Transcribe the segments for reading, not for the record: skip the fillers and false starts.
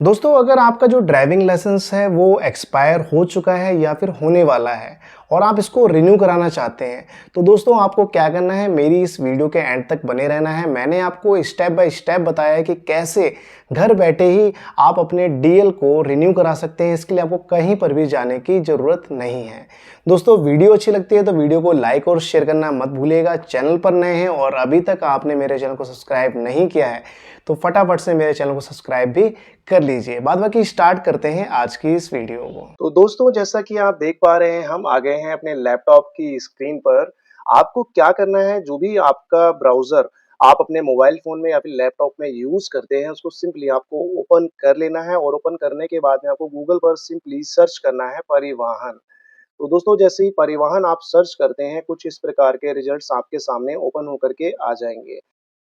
दोस्तों अगर आपका जो ड्राइविंग लाइसेंस है वो एक्सपायर हो चुका है या फिर होने वाला है और आप इसको रिन्यू कराना चाहते हैं तो दोस्तों आपको क्या करना है, मेरी इस वीडियो के एंड तक बने रहना है। मैंने आपको स्टेप बाय स्टेप बताया है कि कैसे घर बैठे ही आप अपने डीएल को रिन्यू करा सकते हैं। इसके लिए आपको कहीं पर भी जाने की ज़रूरत नहीं है। दोस्तों वीडियो अच्छी लगती है तो वीडियो को लाइक और शेयर करना मत भूलिएगा। चैनल पर नए हैं और अभी तक आपने मेरे चैनल को सब्सक्राइब नहीं किया है तो फटाफट से मेरे चैनल को सब्सक्राइब भी कर लीजिए। बाद बाकी स्टार्ट करते हैं आज की इस वीडियो को। तो दोस्तों जैसा कि आप देख पा रहे हैं हम आ गए हैं अपने लैपटॉप की स्क्रीन पर। आपको क्या करना है, जो भी आपका ब्राउज़र आप अपने मोबाइल फ़ोन में या फिर लैपटॉप में यूज़ करते हैं उसको सिंपली आपको ओपन कर लेना है और ओपन करने के बाद में आपको गूगल पर सिंपली सर्च करना है परिवहन। तो दोस्तों जैसे ही परिवहन आप सर्च करते हैं कुछ इस प्रकार के रिजल्ट्स आपके सामने ओपन होकर के आ जाएँगे।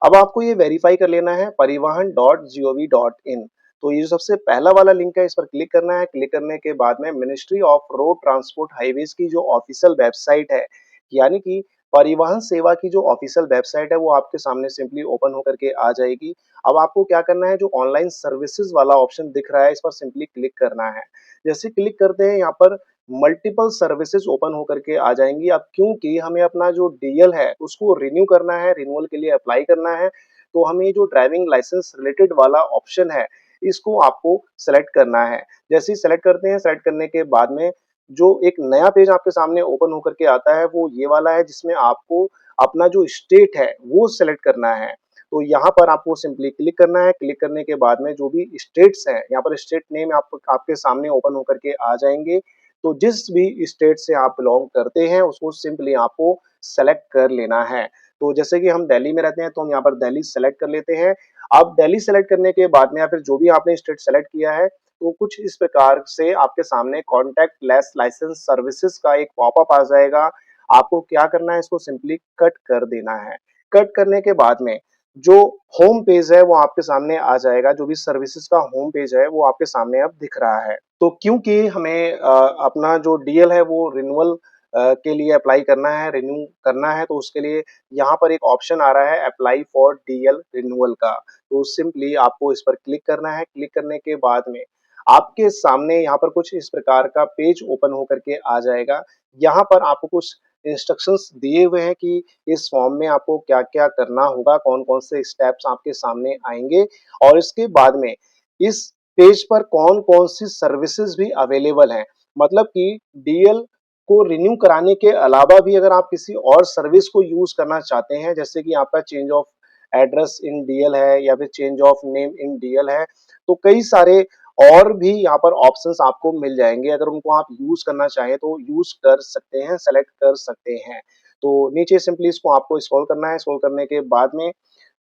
अब आपको ये वेरीफ़ाई कर लेना है परिवहन.gov.in। तो ये जो सबसे पहला वाला लिंक है इस पर क्लिक करना है। क्लिक करने के बाद में ministry of road transport highways की जो ऑफ़िशियल वेबसाइट है, यानी कि परिवहन सेवा की जो ऑफ़िशियल वेबसाइट है वो आपके सामने सिंपली ओपन होकर के आ जाएगी। अब आपको क्या करना है, जो ऑनलाइन सर्विसेज़ वाला ऑप्शन दिख रहा है इस पर सिंपली क्लिक करना है। जैसे क्लिक करते हैं यहाँ पर मल्टीपल सर्विसेज ओपन होकर के आ जाएँगी। अब क्योंकि हमें अपना जो डीएल है उसको रिन्यू करना है, रिन्यूअल के लिए अप्लाई करना है, तो हमें जो ड्राइविंग लाइसेंस रिलेटेड वाला ऑप्शन है, इसको आपको सेलेक्ट करना है। जैसे ही सेलेक्ट करते हैं, सेलेक्ट करने के बाद में जो एक नया पेज आपके सामने ओपन होकर के आता है, वो ये वाला है जिसमें आपको अपना जो स्टेट है, वो सेलेक्ट करना है। तो यहाँ पर आपको सिंपली क्लिक करना है। क्लिक करने के बाद में जो भी स्टेट्स हैं, यहाँ पर स्टेट नेम आप आपके सामने ओपन होकर के आ जाएँगे। तो जिस भी स्टेट से आप बिलॉन्ग करते हैं उसको सिंपली आपको सेलेक्ट कर लेना है। तो जैसे कि हम दिल्ली में रहते हैं तो हम यहाँ पर दिल्ली सेलेक्ट कर लेते हैं। अब दिल्ली सेलेक्ट करने के बाद में या फिर जो भी आपने स्टेट सेलेक्ट किया है तो कुछ इस प्रकार से आपके सामने कॉन्टैक्ट लेस लाइसेंस सर्विसेज का एक पॉपअप आ जाएगा। आपको क्या करना है, इसको सिंपली कट कर देना है। कट करने के बाद में जो होम पेज है वो आपके सामने आ जाएगा। जो भी सर्विसेज का होम पेज है वो आपके सामने अब दिख रहा है। तो क्योंकि हमें अपना जो डीएल है वो रिन्यूअल के लिए अप्लाई करना है, रिन्यू करना है, तो उसके लिए यहाँ पर एक ऑप्शन आ रहा है अप्लाई फॉर डीएल रिन्यूअल का। तो सिंपली आपको इस पर क्लिक करना है। क्लिक करने के बाद में आपके सामने यहाँ पर कुछ इस प्रकार का पेज ओपन होकर के आ जाएगा। यहाँ पर आपको कुछ इंस्ट्रक्शंस दिए हुए हैं कि इस फॉर्म में आपको क्या-क्या करना होगा, कौन-कौन से स्टेप्स आपके सामने आएँगे और इसके बाद में इस पेज पर कौन-कौन सी सर्विसेज भी अवेलेबल हैं। मतलब कि डीएल को रिन्यू कराने के अलावा भी अगर आप किसी और सर्विस को यूज़ करना चाहते हैं, जैसे कि आपका change of address in DL है या फिर change of name in DL है, तो कई सारे और भी यहाँ पर ऑप्शंस आपको मिल जाएँगे। अगर उनको आप यूज़ करना चाहें तो यूज़ कर सकते हैं, सेलेक्ट कर सकते हैं। तो नीचे सिंपली इसको आपको स्क्रॉल करना है। स्क्रॉल करने के बाद में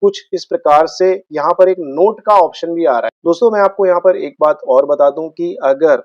कुछ इस प्रकार से यहाँ पर एक नोट का ऑप्शन भी आ रहा है। दोस्तों मैं आपको यहाँ पर एक बात और बता दूँ कि अगर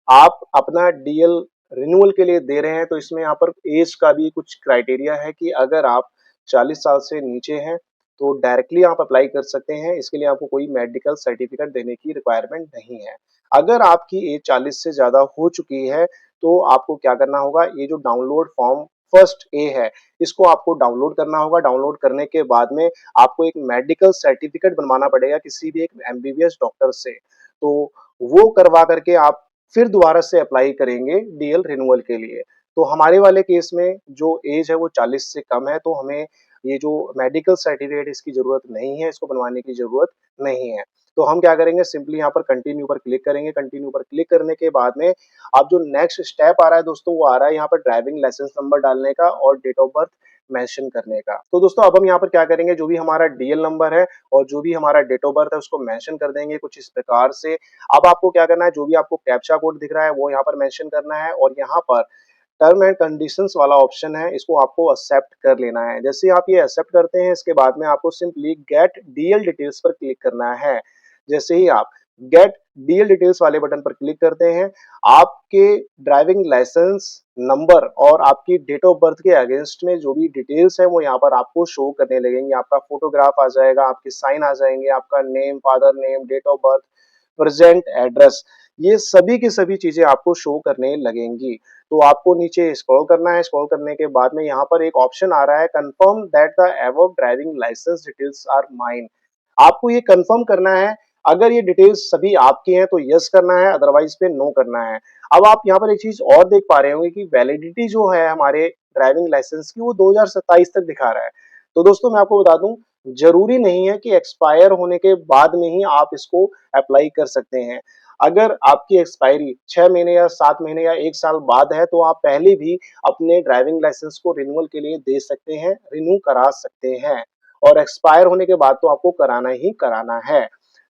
आप अपना डीएल रिन्यूअल के लिए दे रहे हैं तो इसमें यहाँ पर एज का भी कुछ क्राइटेरिया है कि अगर आप 40 साल से नीचे हैं तो डायरेक्टली आप अप्लाई कर सकते हैं। इसके लिए आपको कोई मेडिकल सर्टिफिकेट देने की रिक्वायरमेंट नहीं है। अगर आपकी एज 40 से ज़्यादा हो चुकी है तो आपको क्या करना होगा, ये जो डाउनलोड फॉर्म फर्स्ट ए है, इसको आपको डाउनलोड करना होगा। डाउनलोड करने के बाद में आपको एक मेडिकल सर्टिफिकेट बनवाना पड़ेगा किसी भी एक एमबीबीएस डॉक्टर से। तो वो करवा करके आप फिर दोबारा से अप्लाई करेंगे डीएल रिन्यूअल के लिए। तो हमारे वाले केस में जो एज है वो 40 से कम है, तो हमें ये जो मेडिकल सर्टिफिकेट इसकी ज़रूरत नहीं है, इसको बनवाने की ज़रूरत नहीं है। तो हम क्या करेंगे, सिंपली यहाँ पर कंटिन्यू पर क्लिक करेंगे। कंटिन्यू पर क्लिक करने के बाद में अब जो नेक्स्ट स्टेप आ रहा है दोस्तों, वो आ रहा है यहाँ पर ड्राइविंग लाइसेंस नंबर डालने का और डेट ऑफ बर्थ मेंशन करने का। तो दोस्तों अब हम यहाँ पर क्या करेंगे, जो भी हमारा डीएल नंबर है और जो भी हमारा डेट ऑफ बर्थ है उसको मेंशन कर देंगे कुछ इस प्रकार से। अब आपको क्या करना है, जो भी आपको कैप्चा कोड दिख रहा है वो यहाँ पर मेंशन करना है और यहाँ पर टर्म एंड कंडीशंस वाला ऑप्शन है, इसको आपको एक्सेप्ट कर लेना है। जैसे ही आप ये एक्सेप्ट करते हैं इसके बाद में आपको सिंपली गेट डीएल डिटेल्स पर क्लिक करना है। जैसे ही आप गेट डीएल डिटेल्स वाले बटन पर क्लिक करते हैं, आपके ड्राइविंग लाइसेंस नंबर और आपकी डेट ऑफ बर्थ के अगेंस्ट में जो भी डिटेल्स है वो यहाँ पर आपको शो करने लगेंगे। आपका फोटोग्राफ आ जाएगा, आपके साइन आ जाएंगे, आपका name, father name, date of birth, present address, ये सभी की सभी चीजें आपको शो करने लगेंगी। तो आपको नीचे स्क्रॉल करना है। स्क्रॉल करने के बाद में यहाँ पर एक ऑप्शन आ रहा है, confirm that the above driving licence details are mine. आपको ये कंफर्म करना है अगर ये डिटेल्स सभी आपकी हैं तो यस करना है, अदरवाइज पे नो करना है। अब आप यहाँ पर एक चीज और देख पा रहे होंगे कि वैलिडिटी जो है हमारे ड्राइविंग लाइसेंस की वो 2027 तक दिखा रहा है। तो दोस्तों मैं आपको बता दूं, जरूरी नहीं है कि एक्सपायर होने के बाद में ही आप इसको अप्लाई कर सकते हैं। अगर आपकी एक्सपायरी 6 महीने या 7 महीने या 1 साल बाद है तो आप पहले भी अपने ड्राइविंग लाइसेंस को रिन्यूअल के लिए दे सकते हैं, रिन्यू करा सकते हैं, और एक्सपायर होने के बाद तो आपको कराना ही कराना है।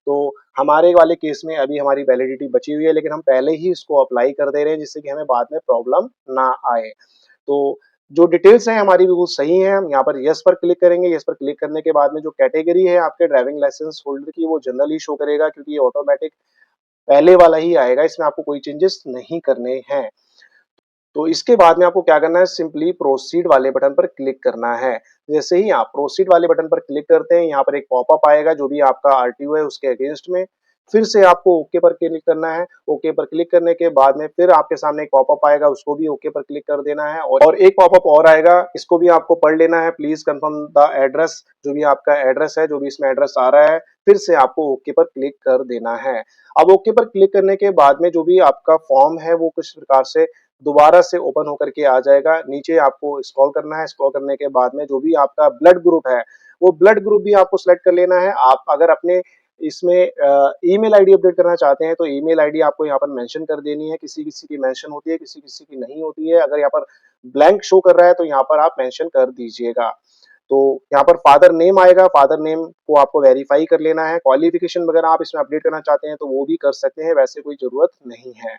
तो हमारे वाले केस में अभी हमारी वैलिडिटी बची हुई है, लेकिन हम पहले ही इसको अप्लाई कर दे रहे हैं जिससे कि हमें बाद में प्रॉब्लम ना आए। तो जो डिटेल्स हैं हमारी बिल्कुल सही हैं, हम यहाँ पर यस पर क्लिक करेंगे। यस पर क्लिक करने के बाद में जो कैटेगरी है आपके ड्राइविंग लाइसेंस होल्डर की वो जनरल ही शो करेगा, क्योंकि ये ऑटोमेटिक पहले वाला ही आएगा, इसमें आपको कोई चेंजेस नहीं करने हैं। तो इसके बाद में आपको क्या करना है, सिंपली प्रोसीड वाले बटन पर क्लिक करना है। जैसे ही आप प्रोसीड वाले बटन पर क्लिक करते हैं, यहाँ पर एक पॉपअप आएगा जो भी आपका आरटीओ है उसके अगेंस्ट में। फिर से आपको ओके पर क्लिक करना है। ओके पर क्लिक करने के बाद में फिर आपके सामने एक पॉपअप आएगा, उसको भी ओके पर क्लिक कर देना है, और एक पॉपअप और आएगा, इसको भी आपको पढ़ लेना है। प्लीज कंफर्म द एड्रेस, जो भी आपका एड्रेस है, जो भी इसमें एड्रेस आ रहा है, फिर से आपको ओके पर क्लिक कर देना है। अब ओके पर क्लिक करने के बाद में जो भी आपका फॉर्म है वो कुछ प्रकार से दोबारा से ओपन होकर के आ जाएगा। नीचे आपको स्क्रॉल करना है, स्क्रॉल करने के बाद में जो भी आपका ब्लड ग्रुप है वो ब्लड ग्रुप भी आपको सेलेक्ट कर लेना है। आप अगर अपने इसमें ईमेल आईडी अपडेट करना चाहते हैं तो ईमेल आईडी आपको यहाँ पर मेंशन कर देनी है। किसी किसी की मेंशन होती है, किसी किसी की नहीं होती है। अगर यहाँ पर ब्लैंक शो कर रहा है तो यहाँ पर आप मेंशन कर दीजिएगा। तो यहाँ पर फादर नेम आएगा, फादर नेम को आपको वेरीफाई कर लेना है। क्वालिफिकेशन वगैरह आप इसमें अपडेट करना चाहते हैं तो वो भी कर सकते हैं, वैसे कोई जरूरत नहीं है।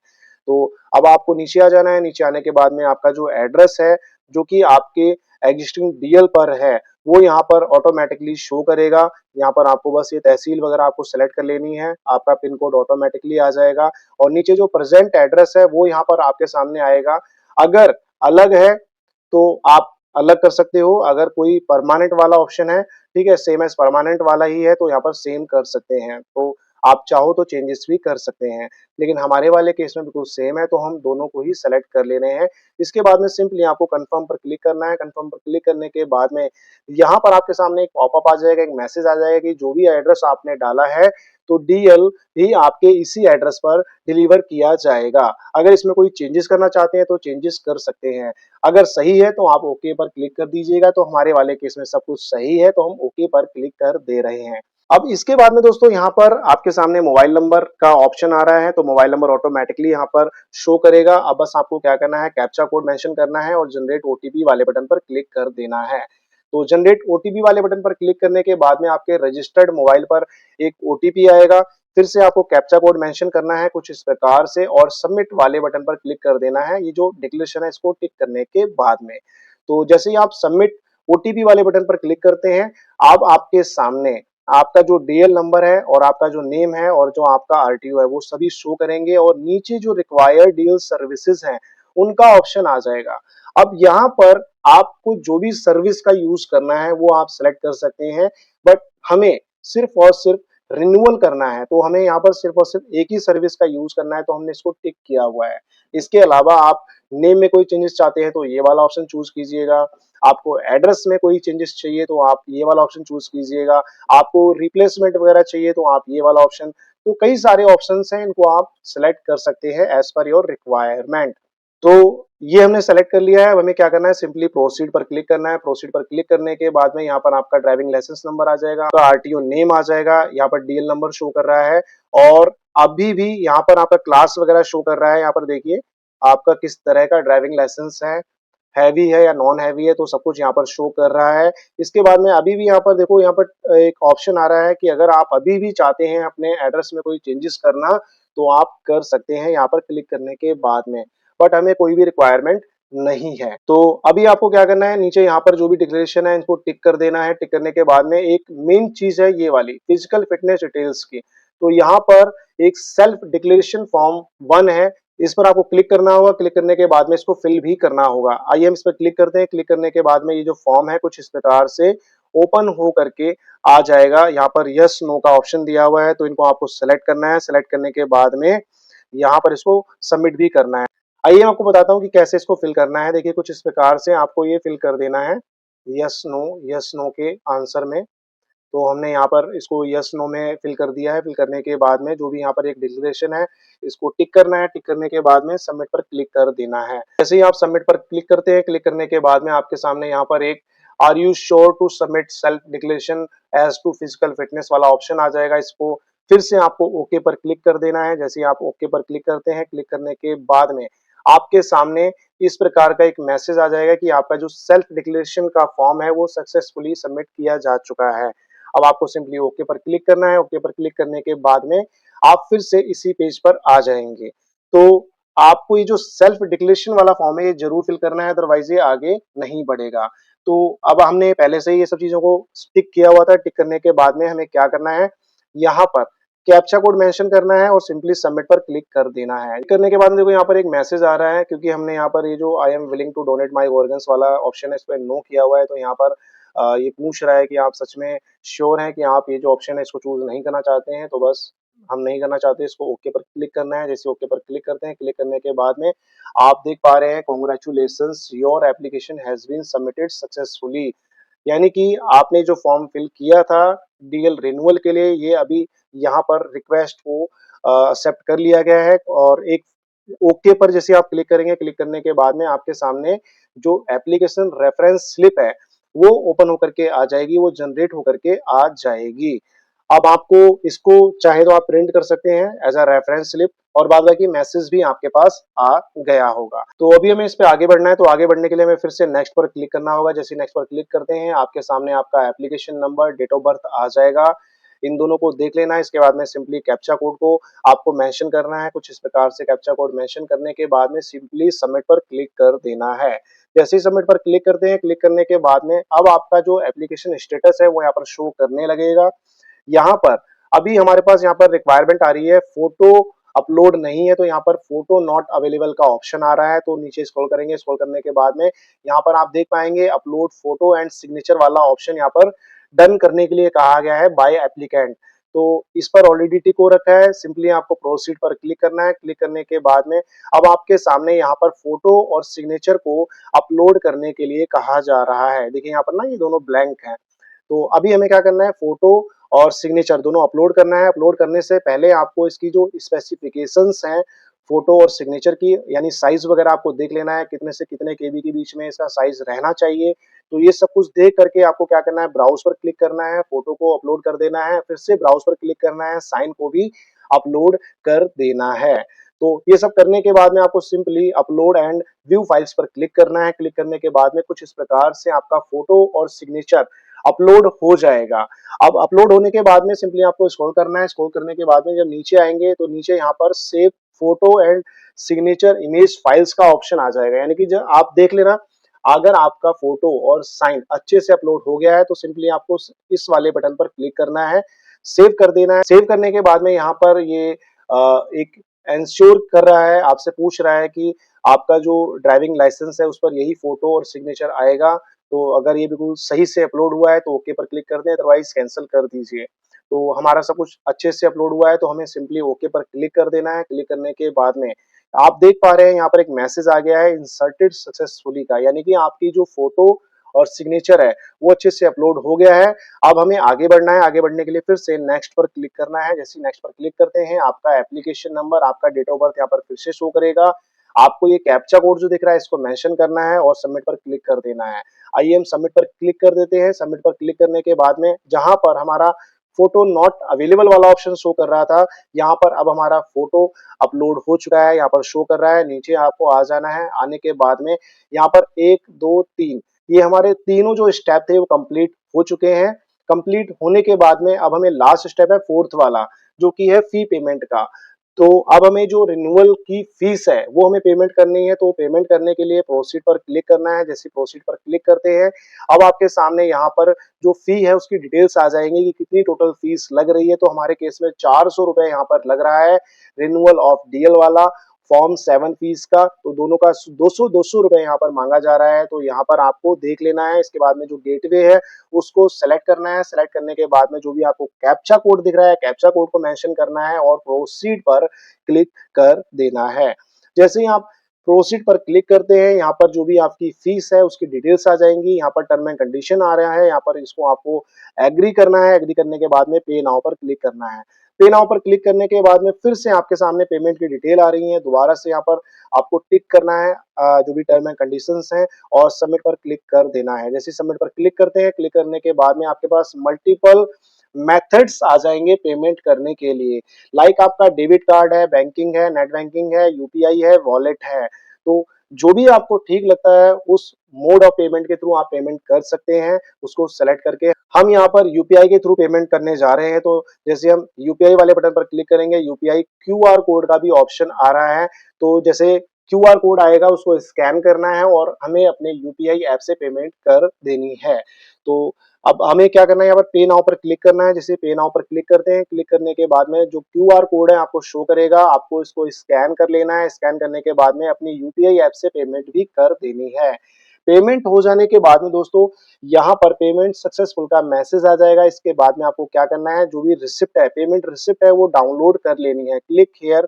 तो अब आपको नीचे आ जाना है। नीचे आने के बाद में आपका जो एड्रेस है जो कि आपके एग्जिस्टिंग डीएल पर है वो यहाँ पर ऑटोमेटिकली शो करेगा। यहाँ पर आपको बस ये तहसील वगैरह आपको सेलेक्ट कर लेनी है, आपका पिन कोड ऑटोमेटिकली आ जाएगा, और नीचे जो प्रेजेंट एड्रेस है वो यहाँ पर आपके सामने आएगा। अगर अलग है तो आप अलग कर सकते हो, अगर कोई परमानेंट वाला ऑप्शन है, ठीक है, सेम एज परमानेंट वाला ही है तो यहाँ पर सेम कर सकते हैं। तो आप चाहो तो चेंजेस भी कर सकते हैं, लेकिन हमारे वाले केस में बिल्कुल सेम है तो हम दोनों को ही सेलेक्ट कर लेने हैं। इसके बाद में सिंपली आपको कंफर्म पर क्लिक करना है। कंफर्म पर क्लिक करने के बाद में यहाँ पर आपके सामने एक पॉपअप आ जाएगा, एक मैसेज आ जाएगा कि जो भी एड्रेस आपने डाला है तो डीएल भी आपके इसी एड्रेस पर डिलीवर किया जाएगा। अगर इसमें कोई चेंजेस करना चाहते हैं तो चेंजेस कर सकते हैं। अगर सही है तो आप ओके पर क्लिक कर दीजिएगा। तो हमारे वाले केस में सब कुछ सही है तो हम ओके पर क्लिक कर दे रहे हैं। अब इसके बाद में दोस्तों यहाँ पर आपके सामने मोबाइल नंबर का ऑप्शन आ रहा है, तो मोबाइल नंबर ऑटोमेटिकली यहाँ पर शो करेगा। अब बस आपको क्या करना है, कैप्चा कोड मेंशन करना है और जनरेट ओटीपी वाले बटन पर क्लिक कर देना है। तो जनरेट ओटीपी वाले बटन पर क्लिक करने के बाद में आपके रजिस्टर्ड मोबाइल पर एक ओटीपी आएगा। फिर से आपको कैप्चा कोड मेंशन करना है कुछ इस प्रकार से, और सबमिट वाले बटन पर क्लिक कर देना है। ये जो डिक्लेरेशन है इसको टिक करने के बाद में, तो जैसे ही आप सबमिट ओटीपी वाले बटन पर क्लिक करते हैं, अब आपके सामने आपका जो डीएल नंबर है और आपका जो नेम है और जो आपका आरटीओ है वो सभी शो करेंगे, और नीचे जो रिक्वायर्ड डीएल सर्विसेज हैं उनका ऑप्शन आ जाएगा। अब यहाँ पर आपको जो भी सर्विस का यूज करना है वो आप सेलेक्ट कर सकते हैं, बट हमें सिर्फ और सिर्फ रिन्यूअल करना है, तो हमें यहाँ पर सिर्फ और सिर्फ एक ही सर्विस का यूज करना है, तो हमने इसको टिक किया हुआ है। इसके अलावा आप नेम में कोई चेंजेस चाहते हैं तो ये वाला ऑप्शन चूज कीजिएगा। आपको एड्रेस में कोई चेंजेस चाहिए तो आप ये वाला ऑप्शन चूज कीजिएगा। आपको रिप्लेसमेंट वगैरह चाहिए तो आप ये वाला ऑप्शन, तो कई सारे ऑप्शंस हैं, इनको आप सेलेक्ट कर सकते हैं एज पर योर रिक्वायरमेंट। तो ये हमने सेलेक्ट कर लिया है। अब हमें क्या करना है, सिंपली प्रोसीड पर क्लिक करना है। प्रोसीड पर क्लिक करने के बाद में यहाँ पर आपका ड्राइविंग लाइसेंस नंबर आ जाएगा, आपका आरटीओ नेम आ जाएगा, यहाँ पर डीएल नंबर शो कर रहा है, और अभी भी यहाँ पर आपका क्लास वगैरह शो कर रहा है। यहाँ पर देखिए आपका किस तरह का ड्राइविंग लाइसेंस है, हैवी है या नॉन हैवी है, तो सब कुछ यहाँ पर शो कर रहा है। इसके बाद में अभी भी यहाँ पर देखो, यहाँ पर एक ऑप्शन आ रहा है कि अगर आप अभी भी चाहते हैं अपने एड्रेस में कोई चेंजेस करना तो आप कर सकते हैं यहाँ पर क्लिक करने के बाद में, बट हमें कोई भी रिक्वायरमेंट नहीं है। तो अभी आपको क्या करना है, नीचे यहाँ पर जो भी डिक्लेरेशन है इनको टिक कर देना है। टिक करने के बाद में एक मेन चीज है ये वाली फिजिकल फिटनेस डिटेल्स की, तो यहाँ पर एक सेल्फ डिक्लेरेशन फॉर्म 1 है, इस पर आपको क्लिक करना होगा। क्लिक करने के बाद में इसको फिल भी करना होगा। आइए हम इस पर क्लिक करते हैं। क्लिक करने के बाद में ये जो फॉर्म है कुछ इस प्रकार से ओपन हो करके आ जाएगा। यहाँ पर यस नो का ऑप्शन दिया हुआ है, तो इनको आपको सेलेक्ट करना है। सेलेक्ट करने के बाद में यहाँ पर इसको सबमिट भी करना है। आइए मैं आपको बताता हूँ कि कैसे इसको फिल करना है। देखिए कुछ इस प्रकार से आपको ये फिल कर देना है यस नो के आंसर में। तो हमने यहाँ पर इसको यस नो में फिल कर दिया है। फिल करने के बाद में जो भी यहाँ पर एक डिक्लेरेशन है, इसको टिक करना है। टिक करने के बाद में सबमिट पर क्लिक कर देना है। जैसे ही आप सबमिट पर क्लिक करते हैं, क्लिक करने के बाद में आपके सामने यहाँ पर एक are you sure to submit self declaration as to physical fitness वाला ऑप्शन आ जाएगा। इसको फिर से आपको ओके पर क्लिक कर देना है। जैसे ही आप ओके पर क्लिक करते हैं, क्लिक करने के बाद में आपके सामने इस प्रकार का एक मैसेज आ जाएगा कि आपका जो सेल्फ डिक्लेरेशन का फॉर्म है वो सक्सेसफुली सबमिट किया जा चुका है। अब आपको सिंपली ओके पर क्लिक करना है। ओके पर क्लिक करने के बाद में आप फिर से इसी पेज पर आ जाएंगे। तो आपको ये जो सेल्फ डिक्लेरेशन वाला फॉर्म है ये जरूर फिल करना है, अदरवाइज ये आगे नहीं बढ़ेगा। तो अब हमने पहले से ही ये सब चीजों को टिक किया हुआ था। टिक करने के बाद में हमें क्या करना है, यहाँ पर कैप्चा कोड मेंशन करना है और सिंपली सबमिट पर क्लिक कर देना है। करने के बाद देखो यहाँ पर एक मैसेज आ रहा है, क्योंकि हमने यहाँ पर ये जो I am willing to donate my organs वाला ऑप्शन है इस पर नो किया हुआ है। तो यहाँ पर ये पूछ रहा है कि आप सच में श्योर हैं कि आप ये जो ऑप्शन है इसको चूज नहीं करना चाहते हैं। तो बस हम नहीं करना चाहते, इसको ओके पर क्लिक करना है। जैसे ओके पर क्लिक करते हैं, क्लिक करने के बाद में आप देख पा रहे हैं congratulations your application has been submitted successfully. यानी कि आपने जो फॉर्म फिल किया था डीएल रिन्यूअल के लिए, ये अभी यहाँ पर रिक्वेस्ट को एक्सेप्ट कर लिया गया है। और एक ओके पर जैसे आप क्लिक करेंगे, क्लिक करने के बाद में आपके सामने जो एप्लीकेशन रेफरेंस स्लिप है वो ओपन होकर के आ जाएगी, वो जनरेट होकर के आ जाएगी। अब आपको इसको चाहे तो आप प्रिंट कर सकते हैं एज अ रेफरेंस स्लिप, और बाद बाकी मैसेज भी आपके पास आ गया होगा। तो अभी हमें इस पे आगे बढ़ना है। तो आगे बढ़ने के लिए हमें फिर से नेक्स्ट पर क्लिक करना होगा। जैसे नेक्स्ट पर क्लिक करते हैं, आपके सामने आपका application number, date of birth आ जाएगा। इन दोनों को देख लेना है। इसके बाद में सिंपली कैप्चा कोड को आपको मेंशन करना है। कुछ इस प्रकार से कैप्चा कोड मेंशन करने के बाद में सिंपली सबमिट पर क्लिक कर देना है। जैसे ही सबमिट पर क्लिक करते हैं, क्लिक करने के बाद में अब आपका जो एप्लीकेशन स्टेटस है वो यहाँ पर शो करने लगेगा। यहाँ पर अभी हमारे पास यहाँ पर रिक्वायरमेंट आ रही है फोटो अपलोड नहीं है, तो यहाँ पर फोटो नॉट अवेलेबल का ऑप्शन आ रहा है। तो नीचे स्क्रॉल करेंगे, स्क्रॉल करने के बाद में यहाँ पर आप देख पाएंगे अपलोड फोटो एंड सिग्नेचर वाला ऑप्शन यहाँ पर डन करने के लिए कहा गया है बाय एप्लीकेंट। तो इस पर ऑलरेडी टिक हो रखा है। सिंपली आपको प्रोसीड पर क्लिक करना है। क्लिक करने के बाद में अब आपके सामने यहाँ पर फोटो और सिग्नेचर को अपलोड करने के लिए कहा जा रहा है। देखिए यहाँ पर ना ये दोनों ब्लैंक हैं। तो अभी हमें क्या करना है, फोटो और सिग्नेचर दोनों अपलोड करना है। अपलोड करने से पहले आपको इसकी जो स्पेसिफिकेशंस हैं फोटो और सिग्नेचर की, यानी साइज वगैरह आपको देख लेना है, कितने से कितने केबी के बीच में इसका साइज रहना चाहिए। तो ये सब कुछ देख करके आपको क्या करना है, ब्राउज पर क्लिक करना है, फोटो को अपलोड कर देना है, फिर से ब्राउज पर क्लिक करना है, साइन को भी अपलोड कर देना है। तो ये सब करने के बाद में आपको simply upload and view files पर क्लिक करना है। क्लिक करने के बाद में कुछ इस प्रकार से आपका फोटो और सिग्नेचर अपलोड हो जाएगा। अब अपलोड होने के बाद में सिंपली आपको स्क्रॉल करना है। स्क्रॉल करने के बाद में जब नीचे आएंगे तो नीचे यहाँ पर save photo and signature image files का ऑप्शन आ जाएगा। यानी कि जब आप देख लेना, अगर आपका फोटो और साइन अच्छे से अपलोड हो गया है तो सिंपली आपको इस वाले बटन पर क्लिक करना है, सेव कर देना है। सेव करने के बाद में यहाँ पर ये एक इंश्योर कर रहा है, आपसे पूछ रहा है कि आपका जो ड्राइविंग लाइसेंस है उस पर यही फोटो और सिग्नेचर आएगा। तो अगर ये बिल्कुल सही से अपलोड हुआ है तो ओके पर क्लिक कर दें, अदरवाइज कैंसिल कर दीजिए। तो हमारा सब कुछ अच्छे से अपलोड हुआ है तो हमें सिंपली ओके पर क्लिक कर देना है। क्लिक करने के बाद में आप देख पा रहे हैं यहाँ पर एक मैसेज आ गया है इंसर्टेड सक्सेसफुली का, यानी कि आपकी जो फोटो और सिग्नेचर है वो अच्छे से अपलोड हो गया है। अब हमें आगे बढ़ना है। आगे बढ़ने के लिए फिर से नेक्स्ट पर क्लिक करना है। जैसे नेक्स्ट पर क्लिक करते हैं, आपका एप्लीकेशन नंबर, आपका डेट ऑफ बर्थ यहाँ पर फिर से शो करेगा। आपको ये कैप्चा कोड जो दिख रहा है इसको मेंशन करना है और सबमिट पर क्लिक कर देना है। आइए हम सबमिट पर क्लिक कर देते हैं। सबमिट पर क्लिक करने के बाद में जहां पर हमारा फोटो नॉट अवेलेबल वाला ऑप्शन शो कर रहा था, यहाँ पर अब हमारा फोटो अपलोड हो चुका है, यहाँ पर शो कर रहा है। नीचे आपको आ जाना है। आने के बाद में यहाँ पर 1 2 3 ये हमारे तीनों जो स्टेप थे वो कंप्लीट हो चुके हैं। कंप्लीट होने के बाद में अब हमें लास्ट स्टेप है फोर्थ वाला, जो कि है फी पेमेंट का। तो अब हमें जो रिन्यूअल की फीस है वो हमें पेमेंट करनी है। तो पेमेंट करने के लिए प्रोसीड पर क्लिक करना है। जैसे प्रोसीड पर क्लिक करते हैं, अब आपके सामने यहाँ पर जो फी है उसकी डिटेल्स आ जाएंगी कि कितनी टोटल फीस लग रही है। तो हमारे केस में 400 रुपए यहाँ पर लग रहा है रिन्यूअल ऑफ डीएल वाला, फॉर्म 7 फीस का। तो दोनों का 200 रुपए यहाँ पर मांगा जा रहा है। तो यहाँ पर आपको देख लेना है। इसके बाद में जो गेटवे है उसको सेलेक्ट करना है। सेलेक्ट करने के बाद में जो भी आपको कैप्चा कोड दिख रहा है, कैप्चा कोड को मेंशन करना है और प्रोसीड पर क्लिक कर देना है। जैसे ही आप प्रोसीड पर क्लिक करते हैं, यहाँ पर जो भी आपकी फीस है उसकी डिटेल्स आ जाएँगी, यहाँ पर टर्म एंड कंडीशन आ रहा है, यहाँ पर इसको आपको एग्री करना है, एग्री करने के बाद में पे नाउ पर क्लिक करना है। पे नाउ पर क्लिक करने के बाद में फिर से आपके सामने पेमेंट की डिटेल आ रही है, दोबारा से यहाँ पर आपको टिक करना है जो भी टर्म एंड कंडीशंस हैं और सबमिट पर क्लिक कर देना है। जैसे ही सबमिट पर क्लिक करते हैं, क्लिक करने के बाद में आपके पास मल्टीपल मेथड्स आ जाएँगे पेमेंट करने के लिए। लाइक आपका डेबिट कार्ड है, बैंकिंग है, नेट बैंकिंग है, यूपीआई है, वॉलेट है। तो जो भी आपको ठीक लगता है उस मोड ऑफ पेमेंट के थ्रू आप पेमेंट कर सकते हैं, उसको सेलेक्ट करके। हम यहाँ पर यूपीआई के थ्रू पेमेंट करने जा रहे हैं, तो जैसे हम यूपीआई वाले बटन पर क्लिक करेंगे, यूपीआई क्यूआर कोड का भी ऑप्शन आ रहा है। तो जैसे क्यूआर कोड आएगा उसको स्कैन करना है और हमें अपने यूपीआई ऐप से पेमेंट कर देनी है। तो अब हमें क्या करना है, यहाँ पर पे नाउ पर क्लिक करना है। जैसे पे नाउ पर क्लिक करते हैं, क्लिक करने के बाद में जो क्यूआर कोड है आपको शो करेगा, आपको इसको स्कैन कर लेना है। स्कैन करने के बाद में अपनी यूपीआई ऐप से पेमेंट भी कर देनी है। पेमेंट हो जाने के बाद में दोस्तों यहाँ पर पेमेंट सक्सेसफुल का मैसेज आ जाएगा। इसके बाद में आपको क्या करना है, जो भी रिसिप्ट है, पेमेंट रिसिप्ट है वो डाउनलोड कर लेनी है। Click here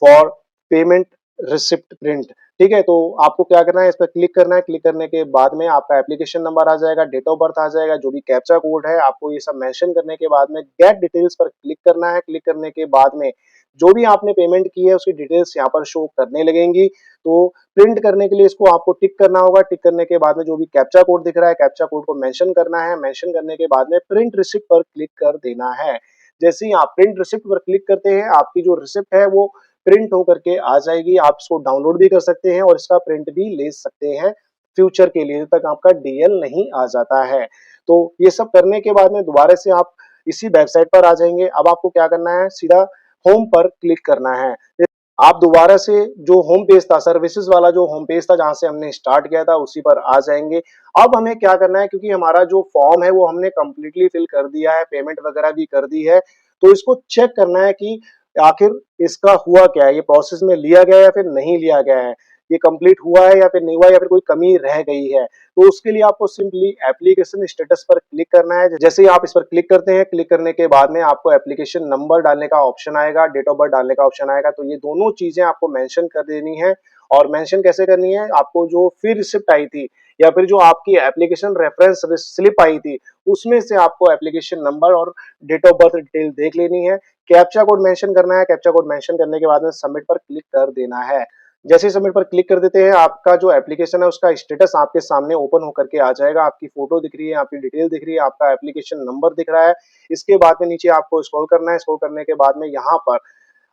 for payment receipt print. ठीक है, तो आपको क्या करना है, इस पर क्लिक करना है। क्लिक करने के बाद में आपका एप्लीकेशन नंबर आ जाएगा, डेट ऑफ बर्थ आ जाएगा, जो भी कैप्चा कोड है आपको ये सब मेंशन करने के बाद में गेट डिटेल्स पर क्लिक करना है। क्लिक करने के बाद में जो भी आपने पेमेंट की है उसकी डिटेल्स यहाँ पर शो करने लगेंगी। तो प्रिंट करने के लिए इसको आपको टिक करना होगा। टिक करने के बाद में जो भी कैप्चा कोड दिख रहा है, कैप्चा कोड को मेंशन करना है। मेंशन करने के बाद में प्रिंट रिसिप्ट पर क्लिक कर देना है। जैसे ही आप प्रिंट रिसिप्ट पर क्लिक करते हैं, आपकी जो रिसिप्ट है वो प्रिंट होकर के आ जाएगी। आप इसको डाउनलोड भी कर सकते हैं और इसका प्रिंट भी ले सकते हैं फ्यूचर के लिए, जब तक आपका डीएल नहीं आ जाता है। तो ये सब करने के बाद में दोबारा से आप इसी वेबसाइट पर आ जाएंगे। अब आपको क्या करना है, सीधा होम पर क्लिक करना है। आप दोबारा से जो होम पेज था, सर्विसेज वाला जो होम पेज था जहां से हमने स्टार्ट किया था, उसी पर आ जाएंगे। अब हमें क्या करना है, क्योंकि हमारा जो फॉर्म है वो हमने कंप्लीटली फिल कर दिया है, पेमेंट वगैरह भी कर दी है, तो इसको चेक करना है कि आखिर इसका हुआ क्या है, ये प्रोसेस में लिया गया है या फिर नहीं लिया गया है, ये कंप्लीट हुआ है या फिर नहीं हुआ है, या फिर कोई कमी रह गई है। तो उसके लिए आपको सिंपली एप्लीकेशन स्टेटस पर क्लिक करना है। जैसे ही आप इस पर क्लिक करते हैं, क्लिक करने के बाद में आपको एप्लीकेशन नंबर डालने का ऑप्शन आएगा, डेट ऑफ बर्थ डालने का ऑप्शन आएगा। तो ये दोनों चीजें आपको मेंशन कर देनी है। और मेंशन कैसे करनी है, आपको जो फी रिसिप्ट आई थी या फिर जो आपकी एप्लीकेशन रेफरेंस स्लिप आई थी, उसमें से आपको एप्लीकेशन नंबर और डेट ऑफ बर्थ डिटेल देख लेनी है। कैप्चा कोड मेंशन करना है। कैप्चा कोड मेंशन करने के बाद में सबमिट पर क्लिक कर देना है। जैसे ही सबमिट पर क्लिक कर देते हैं, आपका जो एप्लीकेशन है उसका स्टेटस आपके सामने ओपन होकर के आ जाएगा। आपकी फोटो दिख रही है, आपकी डिटेल दिख रही है, आपका एप्लीकेशन नंबर दिख रहा है। इसके बाद में नीचे आपको स्क्रॉल करना है। स्क्रॉल करने के बाद में यहाँ पर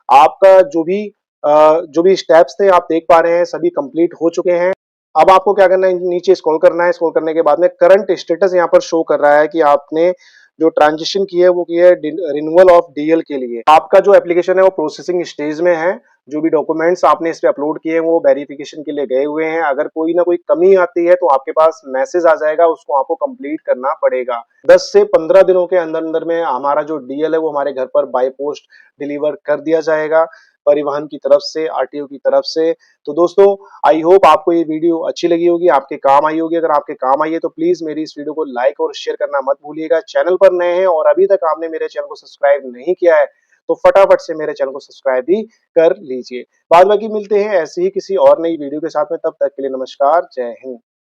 आपका जो भी स्टेप्स थे आप देख पा रहे हैं, सभी कंप्लीट हो चुके हैं। अब आपको क्या करना है, नीचे स्क्रॉल करना है। स्क्रॉल करने के बाद में करंट स्टेटस यहाँ पर शो कर रहा है कि आपने जो ट्रांजेक्शन की है वो की है रिन्यूअल ऑफ डीएल के लिए। आपका जो एप्लीकेशन है वो प्रोसेसिंग स्टेज में है। जो भी डॉक्यूमेंट्स आपने इस पे अपलोड किए हैं वो वेरिफिकेशन के लिए गए हुए हैं। अगर कोई ना कोई कमी आती है तो आपके पास मैसेज आ जाएगा, उसको आपको कंप्लीट करना पड़ेगा। 10 से 15 दिनों के अंदर अंदर में हमारा जो डीएल है वो हमारे घर पर बाय पोस्ट डिलीवर कर दिया जाएगा, परिवहन की तरफ से, आरटीओ की तरफ से। तो दोस्तों, आई होप आपको ये वीडियो अच्छी लगी होगी, आपके काम आई होगी। अगर आपके काम आई है तो प्लीज मेरी इस वीडियो को लाइक और शेयर करना मत भूलिएगा। चैनल पर नए हैं और अभी तक आपने मेरे चैनल को सब्सक्राइब नहीं किया है तो फटाफट से मेरे चैनल को सब्सक्राइब भी कर लीजिए। बाद बाकी मिलते हैं ऐसे ही किसी और नई वीडियो के साथ में, तब तक के लिए नमस्कार, जय हिंद।